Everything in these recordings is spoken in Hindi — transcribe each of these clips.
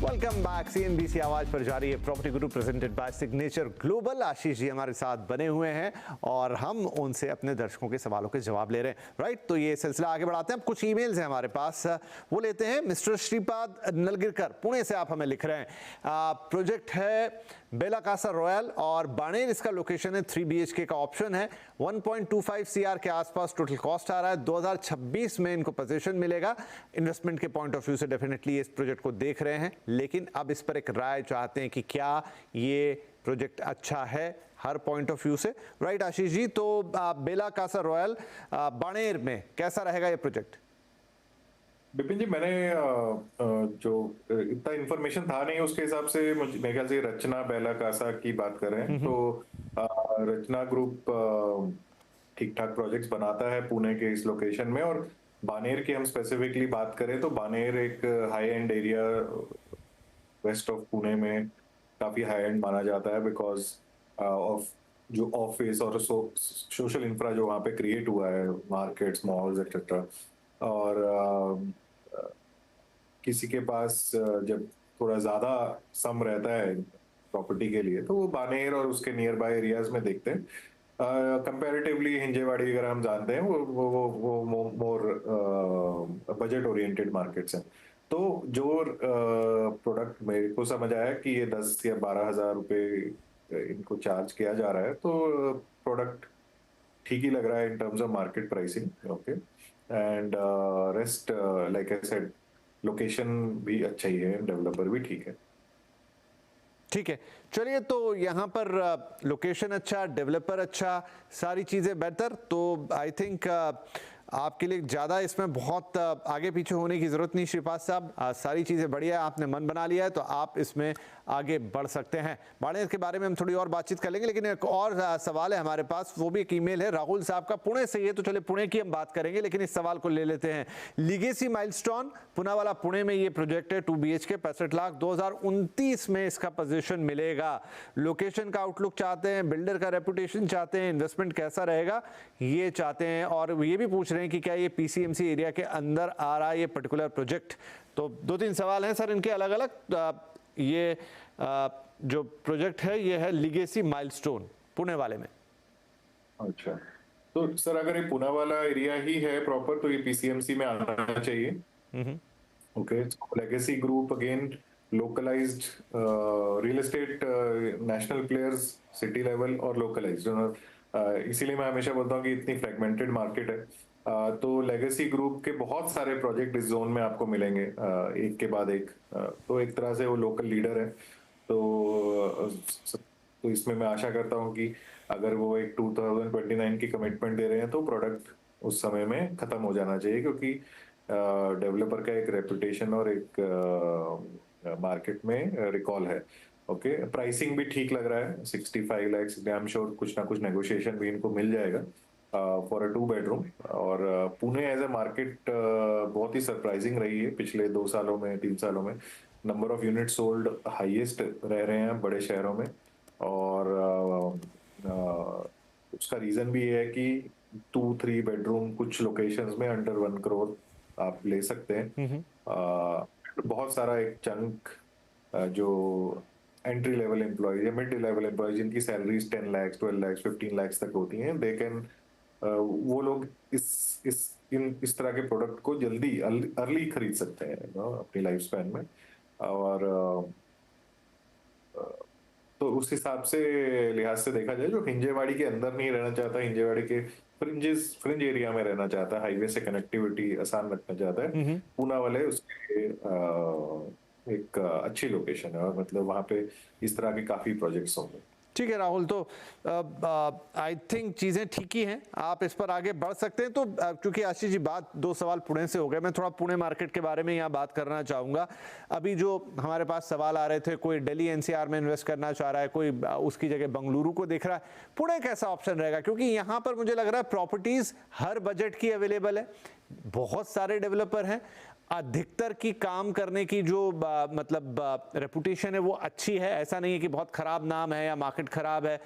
Welcome back. सीएनबीसी आवाज पर जारी है property Guru presented by signature global. Ashish ji हमारे साथ बने हुए हैं और हम उनसे अपने दर्शकों के सवालों के जवाब ले रहे हैं। राइट, तो ये सिलसिला आगे बढ़ाते हैं। कुछ ईमेल्स हैं हमारे पास, वो लेते हैं। मिस्टर श्रीपाद नलगिरकर पुणे से आप हमें लिख रहे हैं, प्रोजेक्ट है बेला कासा रॉयल और बाणेर, इसका लोकेशन है, 3 BHK का ऑप्शन है, 1.25 CR के आसपास टोटल कॉस्ट आ रहा है। 2026 में इनको पोजीशन मिलेगा। इन्वेस्टमेंट के पॉइंट ऑफ व्यू से डेफिनेटली इस प्रोजेक्ट को देख रहे हैं, लेकिन अब इस पर एक राय चाहते हैं कि क्या ये प्रोजेक्ट अच्छा है हर पॉइंट ऑफ व्यू से। राइट आशीष जी, तो बेला कासा रॉयल बाणेर में कैसा रहेगा ये प्रोजेक्ट? विपिन जी, मैंने जो इतना इन्फॉर्मेशन था नहीं, उसके हिसाब से मेरे ख्याल से रचना बेला कासा की बात कर रहे हैं। तो रचना ग्रुप ठीक ठाक प्रोजेक्ट्स बनाता है पुणे के इस लोकेशन में। और बानेर की हम स्पेसिफिकली बात करें तो बानेर एक high end area west of Pune में काफी हाई एंड माना जाता है, बिकॉज ऑफ जो ऑफिस और सोशल इंफ्रा जो वहाँ पे क्रिएट हुआ है, मार्केट्स, मॉल्स एक्सेट्रा। और किसी के पास जब थोड़ा ज्यादा सम रहता है प्रॉपर्टी के लिए, तो वो बानेर और उसके नियर बाय एरियाज में देखते हैं। कंपैरेटिवली हिंजेवाड़ी अगर हम जानते हैं, वो मोर बजट ओरिएंटेड मार्केट्स हैं। तो जो प्रोडक्ट मेरे को समझ आया कि ये 10 या 12 हजार रुपए इनको चार्ज किया जा रहा है, तो प्रोडक्ट ठीक ही लग रहा है in terms of market pricing. Okay, and rest like I said, location भी अच्छा ही है, डेवलपर भी ठीक है। ठीक है, चलिए, तो यहाँ पर लोकेशन अच्छा, डेवलपर अच्छा, सारी चीज़ें बेहतर, तो आई थिंक आपके लिए ज़्यादा इसमें बहुत आगे पीछे होने की ज़रूरत नहीं श्रीपाद साहब। सारी चीज़ें बढ़िया है, आपने मन बना लिया है तो आप इसमें आगे बढ़ सकते हैं। बाणेर के बारे में हम थोड़ी और बातचीत कर लेंगे, लेकिन एक और सवाल है हमारे पास, वो भी एक ईमेल है राहुल साहब का, पुणे से। ये तो चले पुणे की हम बात करेंगे, लेकिन इस सवाल को ले लेते हैं। लीगेसी माइलस्टोन पुनावाला पुणे में ये प्रोजेक्ट है, 2 BHK 65 लाख, 2029 में इसका पोजीशन मिलेगा। लोकेशन का आउटलुक चाहते हैं, बिल्डर का रेपुटेशन चाहते हैं, इन्वेस्टमेंट कैसा रहेगा ये चाहते हैं, और ये भी पूछ रहे हैं कि क्या ये PCMC एरिया के अंदर आ रहा है ये पर्टिकुलर प्रोजेक्ट। तो 2-3 सवाल हैं सर इनके अलग अलग। ये जो प्रोजेक्ट है ये है लीगेसी माइलस्टोन पुणे वाले में। अच्छा, तो सर अगर ये पुणे वाला एरिया ही है प्रॉपर, तो ये PCMC में आना चाहिए। Okay, legacy group again localized real estate, national players, city level और लोकलाइज्ड। इसीलिए मैं हमेशा बोलता हूँ कि इतनी फ्रेगमेंटेड मार्केट है। तो लेगेसी ग्रुप के बहुत सारे प्रोजेक्ट इस जोन में आपको मिलेंगे, एक के बाद एक। तो एक तरह से वो लोकल लीडर है। तो इसमें मैं आशा करता हूँ कि अगर वो एक 2029 की कमिटमेंट दे रहे हैं, तो प्रोडक्ट उस समय में खत्म हो जाना चाहिए, क्योंकि डेवलपर का एक रेपुटेशन और एक मार्केट में रिकॉल है। ओके, प्राइसिंग भी ठीक लग रहा है, 65 लाख। आई एम श्योर कुछ ना कुछ नेगोशिएशन भी इनको मिल जाएगा फॉर अ 2 बेडरूम। और पुणे एज ए मार्केट बहुत ही सरप्राइजिंग रही है पिछले 2 सालों में, 3 सालों में। Number of unit sold highest रह रहे हैं बड़े शहरों में। और उसका रीजन भी ये है कि 2-3 बेडरूम कुछ लोकेशंस में अंडर 1 करोड़ आप ले सकते हैं। बहुत सारा एक चंक जो एंट्री लेवल एम्प्लॉयज या मिड लेवल एम्प्लॉयज, जिनकी सैलरीज 10 लाख, 12 लाख, 15 लाख तक होती हैं, दे कैन, वो लोग इस तरह के प्रोडक्ट को जल्दी अर्ली खरीद सकते हैं अपनी लाइफ स्पैन में। और तो उस हिसाब से, लिहाज से देखा जाए, जो हिंजेवाड़ी के अंदर नहीं रहना चाहता, हिंजेवाड़ी के फ्रिंज एरिया में रहना चाहता है, हाईवे से कनेक्टिविटी आसान रखना चाहता है, पूना वाले उसके एक अच्छी लोकेशन है। और मतलब वहां पे इस तरह के काफी प्रोजेक्ट्स होंगे। ठीक है राहुल, तो आई थिंक चीज़ें ठीक ही हैं, आप इस पर आगे बढ़ सकते हैं। तो क्योंकि आशीष जी बात 2 सवाल पुणे से हो गए, मैं थोड़ा पुणे मार्केट के बारे में यहाँ बात करना चाहूँगा। अभी जो हमारे पास सवाल आ रहे थे, कोई दिल्ली NCR में इन्वेस्ट करना चाह रहा है, कोई उसकी जगह बंगलुरु को देख रहा है, पुणे कैसा ऑप्शन रहेगा? क्योंकि यहाँ पर मुझे लग रहा है प्रॉपर्टीज़ हर बजट की अवेलेबल है, बहुत सारे डेवलपर हैं, अधिकतर की काम करने की जो मतलब रेपुटेशन है वो अच्छी है, ऐसा नहीं है कि बहुत खराब नाम है या मार्केट खराब है।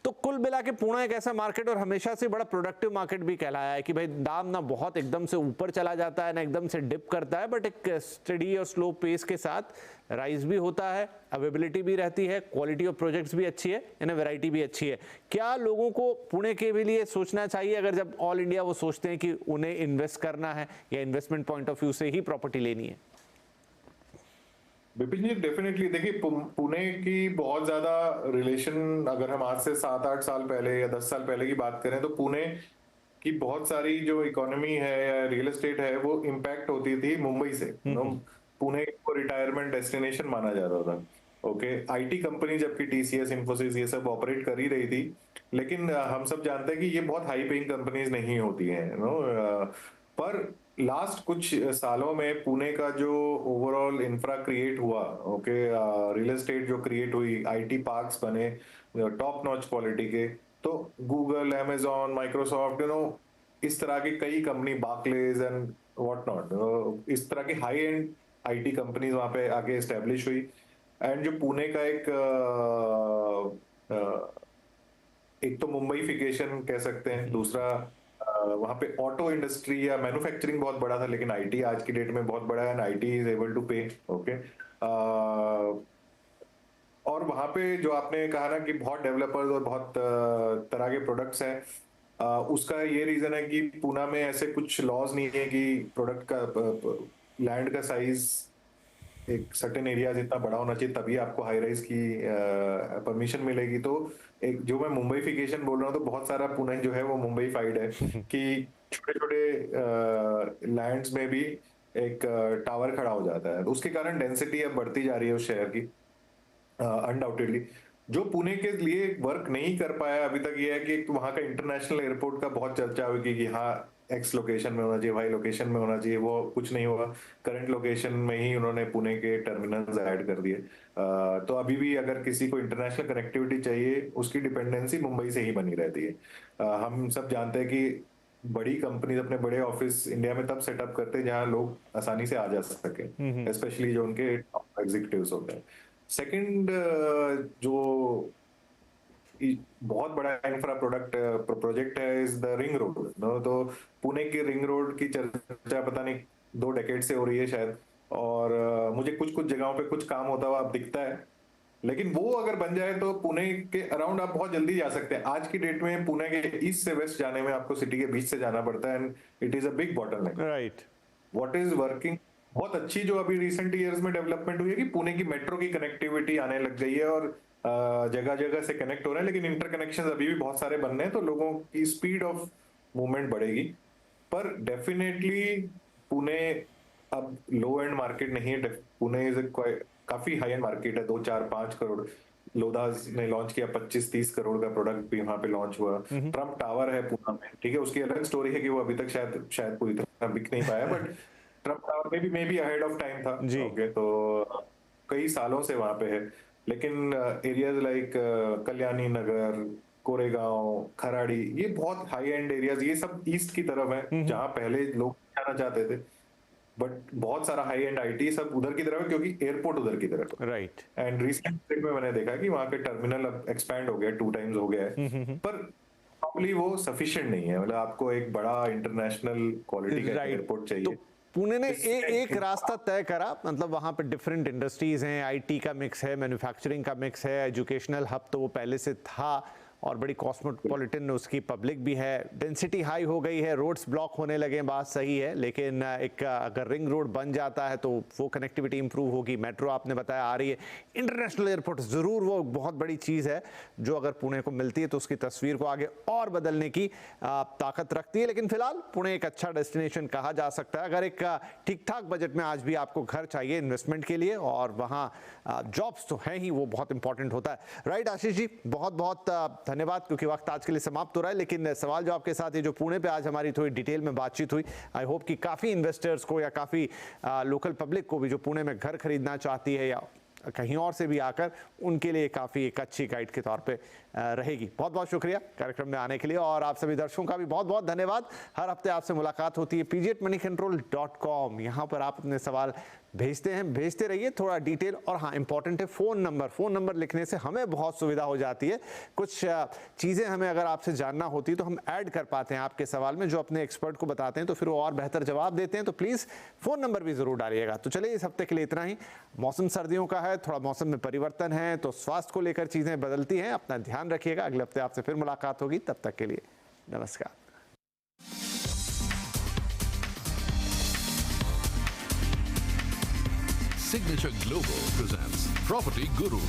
तो कुल मिला के पुणे एक ऐसा मार्केट और हमेशा से बड़ा प्रोडक्टिव मार्केट भी कहलाया है कि भाई दाम ना बहुत एकदम से ऊपर चला जाता है ना एकदम से डिप करता है, बट एक स्टडी और स्लो पेस के साथ राइज भी होता है, अवेलेबिलिटी भी रहती है, क्वालिटी ऑफ प्रोजेक्ट्स भी अच्छी है, यानी वैरायटी भी अच्छी है। क्या लोगों को पुणे के भी लिए सोचना चाहिए अगर जब ऑल इंडिया वो सोचते हैं कि उन्हें इन्वेस्ट करना है या इन्वेस्टमेंट पॉइंट ऑफ व्यू से ही प्रॉपर्टी लेनी है? विपिन जी, डेफिनेटली देखिए, पुणे की बहुत ज्यादा रिलेशन, अगर हम आज से 7-8 साल पहले या 10 साल पहले की बात करें तो पुणे की बहुत सारी जो इकोनॉमी है या रियल एस्टेट है वो इम्पैक्ट होती थी मुंबई से। पुणे को रिटायरमेंट डेस्टिनेशन माना जाता था। ओके, आईटी कंपनी जबकि टीसीएस, इन्फोसिस ये सब ऑपरेट कर ही रही थी, लेकिन हम सब जानते हैं कि ये बहुत हाई पेइंग कंपनीज नहीं होती हैं, पर लास्ट कुछ सालों में पुणे का जो ओवरऑल इंफ्रा क्रिएट हुआ, ओके, रियल एस्टेट जो क्रिएट हुई, आईटी पार्क्स बने टॉप नॉच क्वालिटी के, तो गूगल, अमेजॉन, माइक्रोसॉफ्ट, इस तरह की कई company, Barclays and what not, इस तरह की हाई एंड आईटी कंपनीज वहां पे आके एस्टेब्लिश हुई। एंड जो पुणे का एक तो मुंबईफिकेशन कह सकते हैं, दूसरा वहां पे ऑटो इंडस्ट्री या मैन्युफैक्चरिंग बहुत बड़ा था, लेकिन आईटी आज की डेट में बहुत बड़ा है and IT is able to pay. Okay, और वहां पे जो आपने कहा ना कि बहुत डेवलपर्स और बहुत तरह के प्रोडक्ट्स हैं, उसका ये रीजन है कि पुणे में ऐसे कुछ लॉज नहीं है कि प्रोडक्ट का लैंड का साइज एक सर्टेन एरिया जितना बड़ा होना चाहिए तभी आपको हाई राइज की परमिशन मिलेगी। तो एक जो मैं मुंबईफिकेशन बोल रहा हूँ, तो बहुत सारा पुणे जो है वो मुंबई फाइड है कि छोटे छोटे लैंड्स में भी एक टावर खड़ा हो जाता है, तो उसके कारण डेंसिटी अब बढ़ती जा रही है उस शहर की अनडाउटेडली। जो पुणे के लिए वर्क नहीं कर पाया अभी तक ये है कि एक वहां का इंटरनेशनल एयरपोर्ट का बहुत चर्चा हुई कि हाँ एक्स लोकेशन में होना चाहिए, वाई लोकेशन में होना चाहिए, वो कुछ नहीं हुआ। करंट लोकेशन में ही उन्होंने पुणे के टर्मिनल्स ऐड कर दिए। तो अभी भी अगर किसी को इंटरनेशनल कनेक्टिविटी चाहिए, उसकी डिपेंडेंसी मुंबई से ही बनी रहती है। हम सब जानते हैं कि बड़ी कंपनीज अपने बड़े ऑफिस इंडिया में तब सेटअप करते हैं जहां लोग आसानी से आ जा सके, स्पेशली जो उनके एग्जीक्यूटिव्स होते हैं। सेकंड, जो बहुत बड़ा इंफ्रा प्रोजेक्ट है is the ring road, no, तो पुणे की रिंग रोड की चर्चा पता नहीं 2 डेकेड से हो रही है शायद, और मुझे कुछ कुछ जगहों पे कुछ काम होता हुआ अब दिखता है, लेकिन वो अगर बन जाए तो पुणे के अराउंड आप बहुत जल्दी जा सकते हैं। आज की डेट में पुणे के ईस्ट से वेस्ट जाने में आपको सिटी के बीच से जाना पड़ता है and it is a big bottleneck. Right. What is working बहुत अच्छी जो अभी रिसेंट ईयर्स में डेवलपमेंट हुई है कि पुणे की मेट्रो की कनेक्टिविटी आने लग गई है और जगह जगह से कनेक्ट हो रहे हैं, लेकिन इंटरकनेक्शंस अभी भी बहुत सारे बनने हैं, तो लोगों की स्पीड ऑफ मूवमेंट बढ़ेगी। पर डेफिनेटली पुणे अब लो एंड मार्केट नहीं है, पुणे इज काफी हाई एंड मार्केट है। 2-4-5 करोड़ लोधास ने लॉन्च किया, 25-30 करोड़ का प्रोडक्ट भी वहां पे लॉन्च हुआ। ट्रम्प टावर है पुणे में, ठीक है, उसकी अलग स्टोरी है कि वो अभी तक शायद पूरी तरह बिक नहीं पाया, बट ट्रम्प टावर में भी may be ahead of time था। जी। ओके, तो कई सालों से वहां पे है, लेकिन एरियाज लाइक कल्याणी नगर, कोरेगांव, खराड़ी, ये बहुत हाई एंड एरियाज, ये सब ईस्ट की तरफ है जहां पहले लोग जाना चाहते थे, बट बहुत सारा हाई एंड आईटी सब उधर की तरफ है क्योंकि एयरपोर्ट उधर की तरफ है। राइट। एंड रिसेंट में मैंने देखा कि वहां के टर्मिनल अब एक्सपैंड हो गया, 2 टाइम्स हो गया है, पर प्रॉब्ली वो सफिशिएंट नहीं है, मतलब आपको एक बड़ा इंटरनेशनल क्वालिटी का एयरपोर्ट चाहिए। तो पुणे ने एक रास्ता तय करा, मतलब वहां पे डिफरेंट इंडस्ट्रीज हैं, आईटी का मिक्स है, मैन्युफैक्चरिंग का मिक्स है, एजुकेशनल हब तो वो पहले से था और बड़ी कॉस्मोपॉलिटन उसकी पब्लिक भी है, डेंसिटी हाई हो गई है, रोड्स ब्लॉक होने लगे, बात सही है, लेकिन एक अगर रिंग रोड बन जाता है तो वो कनेक्टिविटी इंप्रूव होगी। मेट्रो आपने बताया आ रही है, इंटरनेशनल एयरपोर्ट ज़रूर वो बहुत बड़ी चीज़ है जो अगर पुणे को मिलती है तो उसकी तस्वीर को आगे और बदलने की ताकत रखती है। लेकिन फिलहाल पुणे एक अच्छा डेस्टिनेशन कहा जा सकता है अगर एक ठीक ठाक बजट में आज भी आपको घर चाहिए इन्वेस्टमेंट के लिए, और वहाँ जॉब्स तो हैं ही, वो बहुत इंपॉर्टेंट होता है। राइट आशीष जी, बहुत बहुत धन्यवाद, क्योंकि वक्त आज के लिए समाप्त हो रहा है, लेकिन सवाल जवाब के साथ ये जो पुणे पे आज हमारी थोड़ी डिटेल में बातचीत हुई, आई होप कि काफ़ी इन्वेस्टर्स को या काफ़ी लोकल पब्लिक को भी जो पुणे में घर खरीदना चाहती है या कहीं और से भी आकर, उनके लिए काफ़ी एक अच्छी गाइड के तौर पे रहेगी। बहुत बहुत शुक्रिया कार्यक्रम में आने के लिए, और आप सभी दर्शकों का भी बहुत बहुत धन्यवाद। हर हफ्ते आपसे मुलाकात होती है pg@moneycontrol.com। यहाँ पर आप अपने सवाल भेजते हैं, भेजते रहिए थोड़ा डिटेल। और हाँ, इंपॉर्टेंट है फ़ोन नंबर लिखने से हमें बहुत सुविधा हो जाती है। कुछ चीज़ें हमें अगर आपसे जानना होती है तो हम ऐड कर पाते हैं आपके सवाल में, जो अपने एक्सपर्ट को बताते हैं तो फिर वो और बेहतर जवाब देते हैं। तो प्लीज़ फ़ोन नंबर भी ज़रूर डालिएगा। तो चलिए, इस हफ्ते के लिए इतना ही। मौसम सर्दियों का है, थोड़ा मौसम में परिवर्तन है, तो स्वास्थ्य को लेकर चीज़ें बदलती हैं। अपना ध्यान रखिएगा। अगले हफ्ते आपसे फिर मुलाकात होगी, तब तक के लिए नमस्कार। Signature Global presents Property Guru